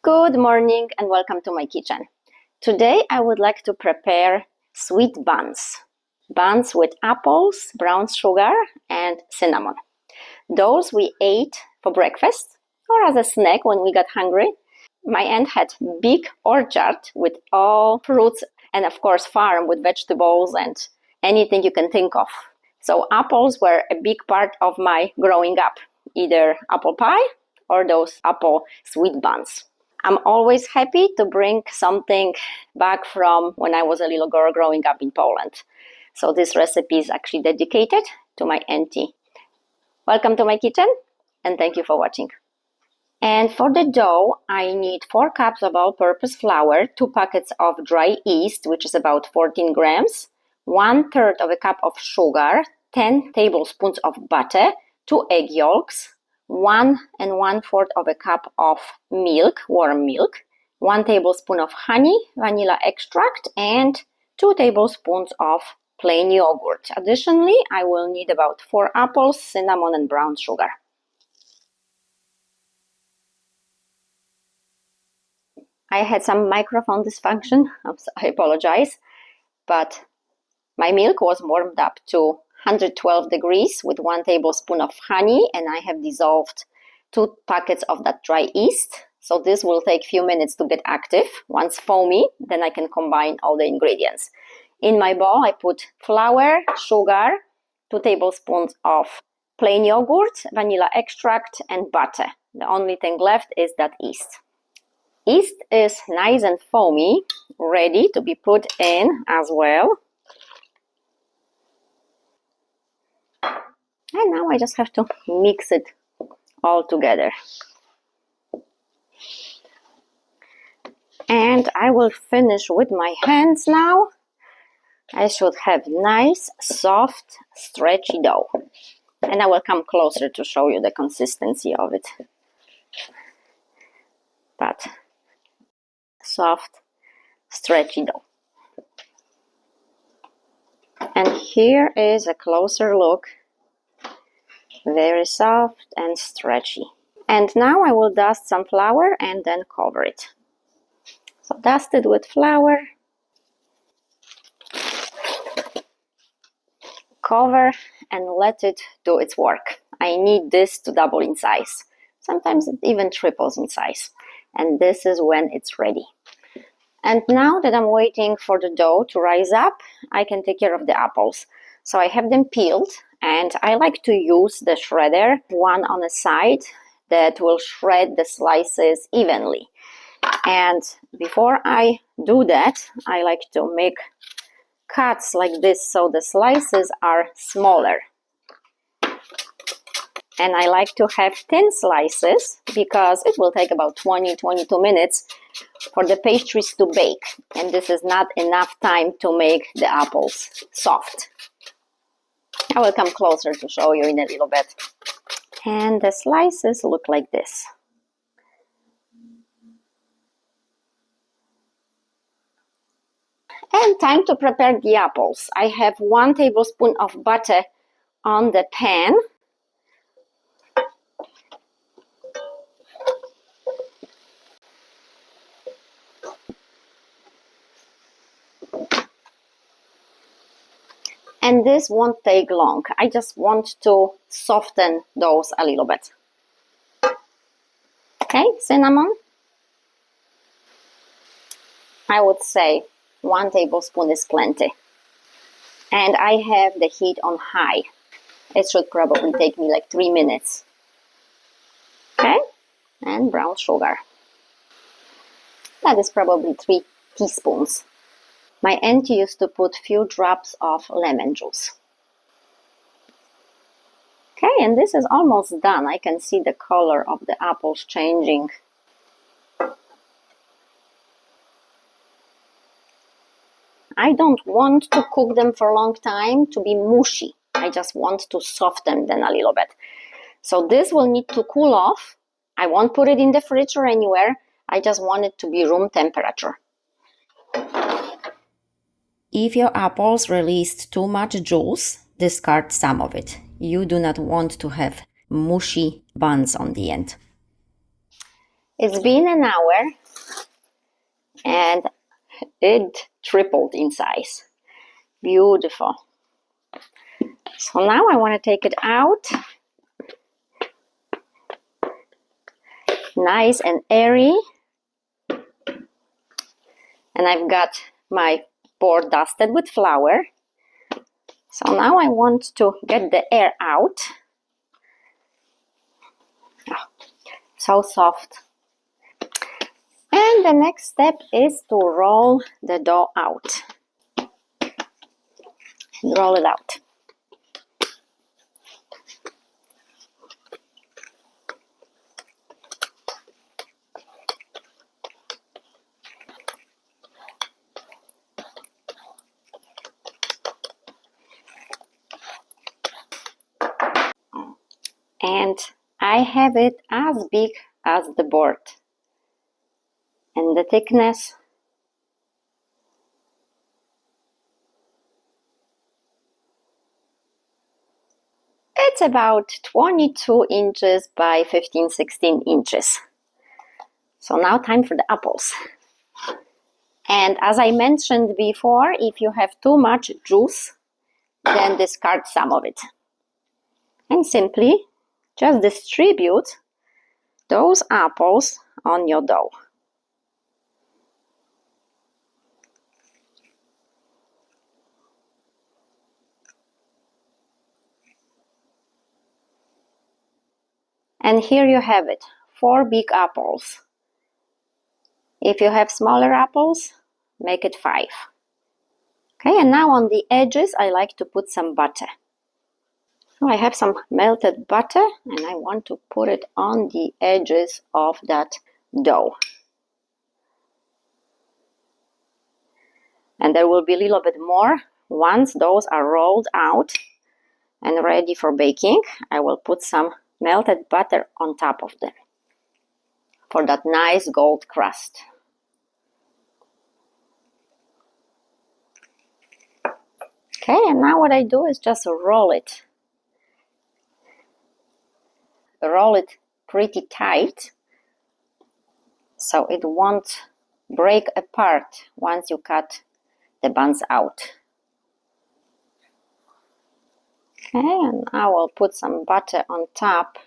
Good morning and welcome to my kitchen. Today I would like to prepare sweet buns. Buns with apples, brown sugar and cinnamon. Those we ate for breakfast or as a snack when we got hungry. My aunt had big orchard with all fruits and of course farm with vegetables and anything you can think of. So apples were a big part of my growing up, either apple pie or those apple sweet buns. I'm always happy to bring something back from when I was a little girl growing up in Poland. So this recipe is actually dedicated to my auntie. Welcome to my kitchen and thank you for watching. And for the dough, I need 4 cups of all-purpose flour, 2 packets of dry yeast, which is about 14 grams, 1/3 of a cup of sugar, 10 tablespoons of butter, 2 egg yolks, 1 1/4 of a cup of milk, warm milk, 1 tablespoon of honey, vanilla extract, and 2 tablespoons of plain yogurt. Additionally, I will need about 4 apples, cinnamon, and brown sugar. I had some microphone dysfunction, I apologize, but my milk was warmed up to 112 degrees with 1 tablespoon of honey, and I have dissolved 2 packets of that dry yeast. So this will take a few minutes to get active. Once foamy, then I can combine all the ingredients. In my bowl, I put flour, sugar, 2 tablespoons of plain yogurt, vanilla extract, and butter. The only thing left is that yeast. Yeast is nice and foamy, ready to be put in as well. And now I just have to mix it all together. And I will finish with my hands now. I should have nice, soft, stretchy dough. And I will come closer to show you the consistency of it. But soft, stretchy dough. And here is a closer look. Very soft and stretchy. And now I will dust some flour and then cover it. So dust it with flour. Cover and let it do its work. I need this to double in size. Sometimes it even triples in size. And this is when it's ready. And now that I'm waiting for the dough to rise up, I can take care of the apples. So I have them peeled, and I like to use the shredder, one on the side that will shred the slices evenly. And before I do that, I like to make cuts like this so the slices are smaller. And I like to have thin slices because it will take about 20-22 minutes for the pastries to bake. And this is not enough time to make the apples soft. I will come closer to show you in a little bit. And the slices look like this. And time to prepare the apples. I have 1 tablespoon of butter on the pan. And this won't take long. I just want to soften those a little bit. Okay, cinnamon. I would say 1 tablespoon is plenty. And I have the heat on high. It should probably take me like 3 minutes. Okay, and brown sugar. That is probably 3 teaspoons. My auntie used to put few drops of lemon juice. Okay, and this is almost done. I can see the color of the apples changing. I don't want to cook them for a long time to be mushy. I just want to soften them a little bit. So this will need to cool off. I won't put it in the fridge or anywhere. I just want it to be room temperature. If your apples released too much juice, discard some of it. You do not want to have mushy buns on the end. It's been an hour and it tripled in size. Beautiful. So now I want to take it out. Nice and airy. And I've got my board dusted with flour. So now I want to get the air out. Oh, so soft. And the next step is to roll the dough out. Roll it out. And I have it as big as the board. And the thickness it's about 22 inches by 15-16 inches. So now time for the apples. And as I mentioned before, if you have too much juice, then discard some of it. And simply just distribute those apples on your dough. And here you have it, 4 big apples. If you have smaller apples, make it 5. Okay, and now on the edges, I like to put some butter. So I have some melted butter, and I want to put it on the edges of that dough. And there will be a little bit more. Once those are rolled out and ready for baking, I will put some melted butter on top of them for that nice gold crust. Okay, and now what I do is just roll it. Roll it pretty tight so it won't break apart once you cut the buns out. Okay, and I will put some butter on top.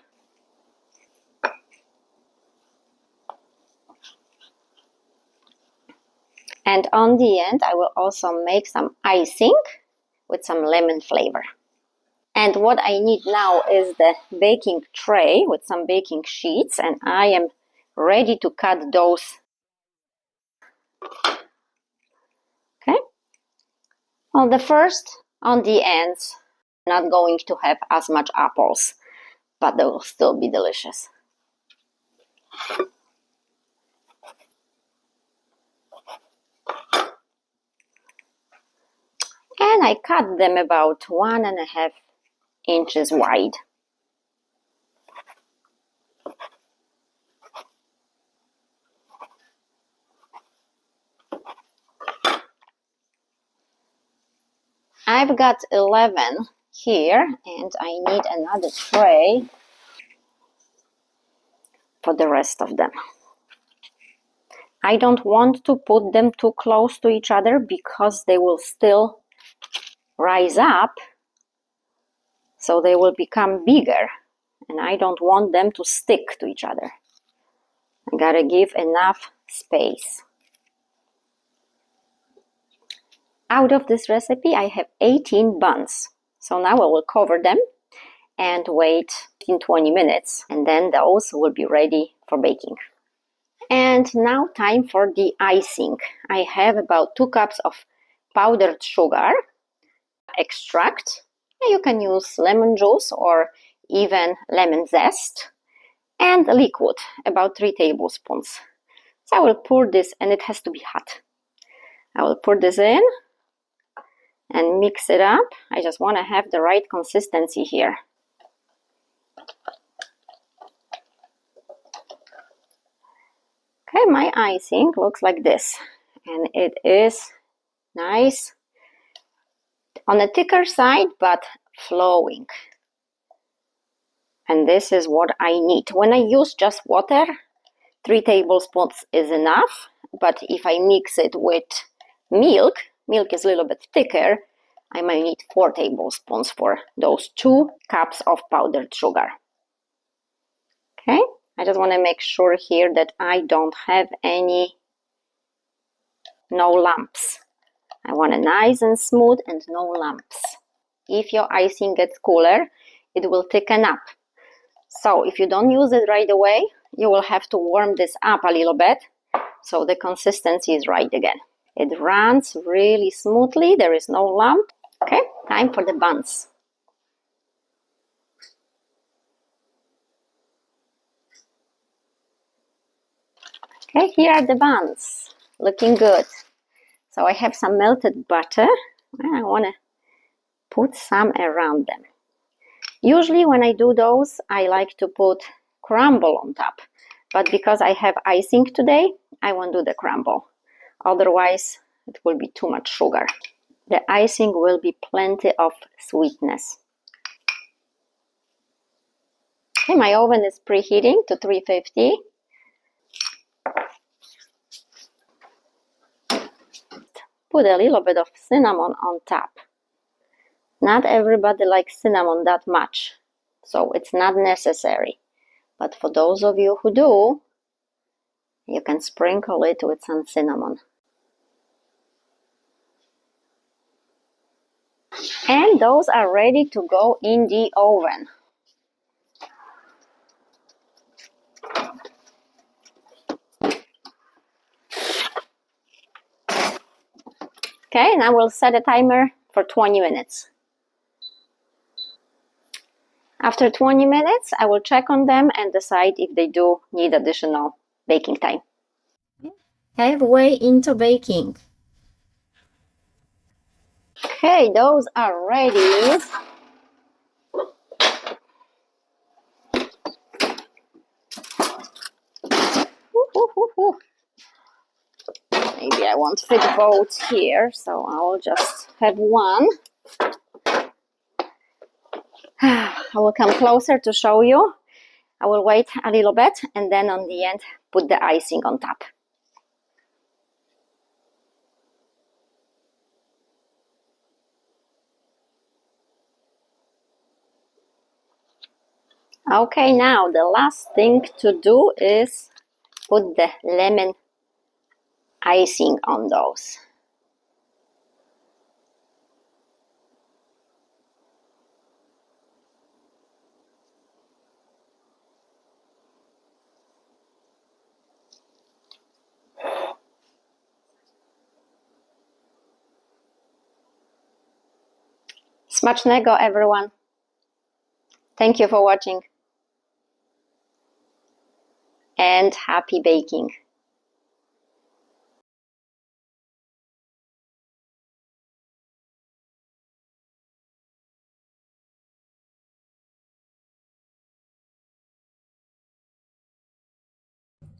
And on the end, I will also make some icing with some lemon flavor. And what I need now is the baking tray with some baking sheets, and I am ready to cut those. Okay. Well, the first on the ends, not going to have as much apples, but they will still be delicious. And I cut them about 1.5 inches wide. I've got 11 here, and I need another tray for the rest of them. I don't want to put them too close to each other because they will still rise up, so they will become bigger, and I don't want them to stick to each other. I gotta give enough space. Out of this recipe, I have 18 buns. So now I will cover them and wait in 20 minutes, and then those will be ready for baking. And now time for the icing. I have about 2 cups of powdered sugar, extract. You can use lemon juice or even lemon zest, and liquid, about 3 tablespoons. So I will pour this, and it has to be hot. I will pour this in and mix it up. I just want to have the right consistency here. Okay, my icing looks like this, and it is nice on the thicker side but flowing. And this is what I need. When I use just water, 3 tablespoons is enough, but if I mix it with milk is a little bit thicker, I might need 4 tablespoons for those 2 cups of powdered sugar. Okay, I just want to make sure here that I don't have no lumps. I want it nice and smooth and no lumps. If your icing gets cooler, it will thicken up. So if you don't use it right away, you will have to warm this up a little bit so the consistency is right again. It runs really smoothly, there is no lump. Okay, time for the buns. Okay, here are the buns, looking good. So I have some melted butter, and I want to put some around them. Usually when I do those, I like to put crumble on top, but because I have icing today, I won't do the crumble. Otherwise, it will be too much sugar. The icing will be plenty of sweetness. Okay, my oven is preheating to 350. Put a little bit of cinnamon on top. Not everybody likes cinnamon that much, so it's not necessary. But for those of you who do, you can sprinkle it with some cinnamon. And those are ready to go in the oven. Okay, and I will set a timer for 20 minutes. After 20 minutes, I will check on them and decide if they do need additional baking time. Halfway into baking. Okay, those are ready. Maybe I won't fit both here, so I will just have one. I will come closer to show you. I will wait a little bit and then on the end put the icing on top. Okay, now the last thing to do is put the lemon icing on those. Smacznego, everyone. Thank you for watching. And happy baking.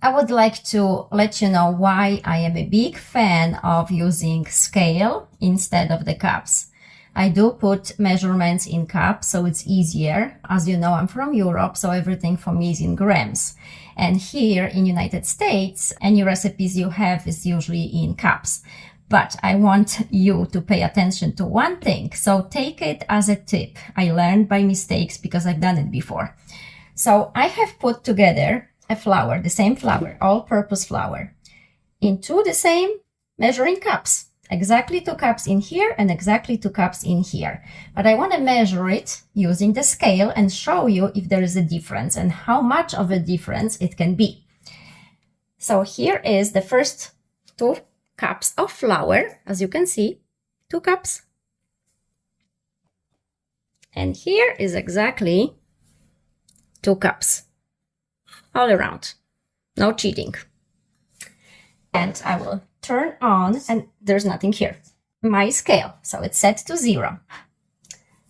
I would like to let you know why I am a big fan of using scale instead of the cups. I do put measurements in cups, so it's easier. As you know, I'm from Europe, so everything for me is in grams. And here in United States, any recipes you have is usually in cups. But I want you to pay attention to one thing, so take it as a tip. I learned by mistakes because I've done it before. So I have put together a flour, the same flour, all-purpose flour, into the same measuring cups. Exactly 2 cups in here and exactly 2 cups in here. But I want to measure it using the scale and show you if there is a difference and how much of a difference it can be. So here is the first 2 cups of flour, as you can see, 2 cups. And here is exactly 2 cups. All around. No cheating. And I will turn on, and there's nothing here. My scale, so it's set to 0.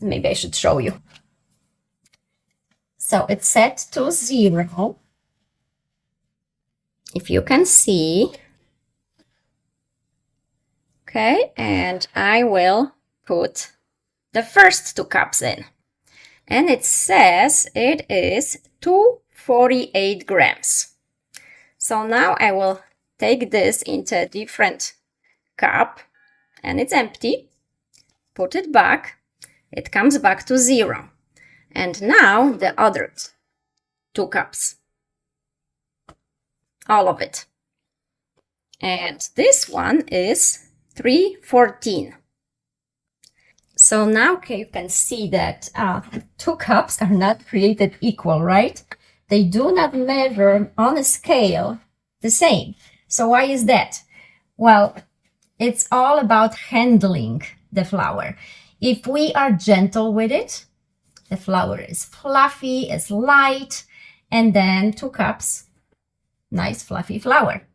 Maybe I should show you. So it's set to 0. If you can see. Okay, and I will put the first 2 cups in. And it says it is 248 grams. So now I will take this into a different cup and it's empty, put it back, it comes back to 0. And now the other 2 cups, all of it. And this one is 314. So now you can see that 2 cups are not created equal, right? They do not measure on a scale the same. So why is that? Well, it's all about handling the flour. If we are gentle with it, the flour is fluffy, it's light, and then 2 cups, nice fluffy flour.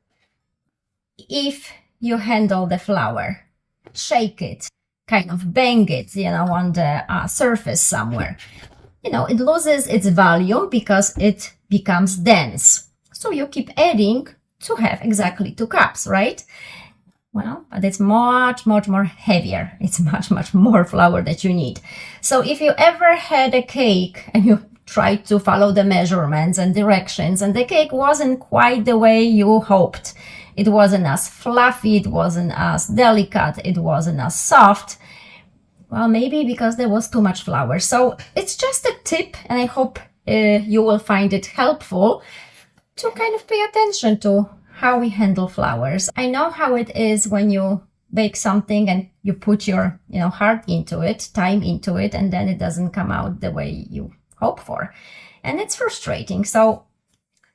If you handle the flour, shake it, kind of bang it, on the surface somewhere, it loses its volume because it becomes dense. So you keep adding to have exactly 2 cups, right? Well, but it's much, much more heavier. It's much, much more flour that you need. So if you ever had a cake and you tried to follow the measurements and directions and the cake wasn't quite the way you hoped, it wasn't as fluffy, it wasn't as delicate, it wasn't as soft, well, maybe because there was too much flour. So it's just a tip, and I hope you will find it helpful to kind of pay attention to how we handle flours. I know how it is when you bake something and you put your, heart into it, time into it, and then it doesn't come out the way you hope for. And it's frustrating. So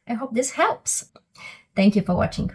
I hope this helps. Thank you for watching.